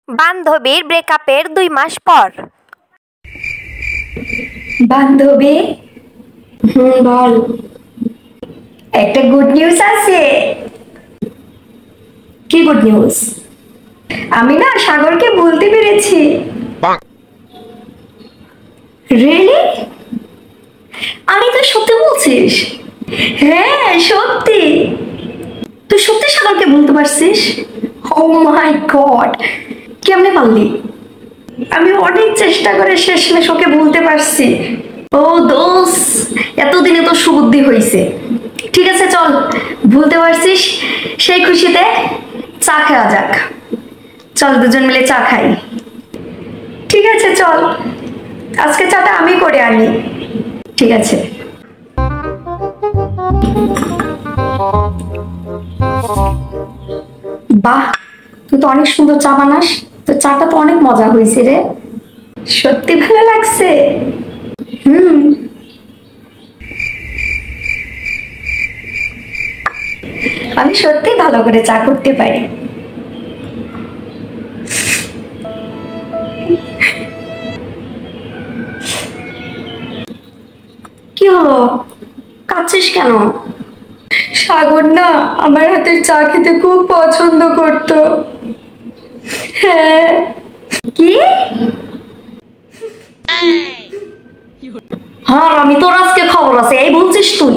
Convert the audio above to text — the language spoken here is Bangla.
বান্ধবীর ব্রেকআপের 2 মাস পর। বান্ধবী, বল। একটা গুড নিউজ আছে। কি গুড নিউজ? আমি না সাগরকে বলতে পেরেছি। রিয়েলি? আমি তো সত্যি বলছিস? হ্যাঁ সত্যি। তুই সত্যি সাগরকে বলতে পারছিস? ও মাই গড, কেমনে পারলি? আমি অনেক চেষ্টা করে শেষমেশ ওকে বলতে পারছি। ও দোস, এতদিনে তো সুবুদ্ধি হয়েছে। ঠিক আছে চল, ভুলতে পারছিস, সেই খুশিতে চা খাওয়া যাক। চল দুজন মিলে চা খাই। ঠিক আছে চল, আজকে চাটা আমি করে আনি। ঠিক আছে। বাহ, তুই তো অনেক সুন্দর চা বানাস। তো চাটা তো অনেক মজা হয়েছে রে। সত্যি ভালো লাগছে। আমি সত্যি ভালো করে চা করতে পারি। কি হলো, কাঁদছিস কেন? সাগর না আমার হাতের চা খেতে খুব পছন্দ করতো। হ্যাঁ। কি? হ্যাঁ আমি তোর আজকে খবর আছে এই বলছিস তুই?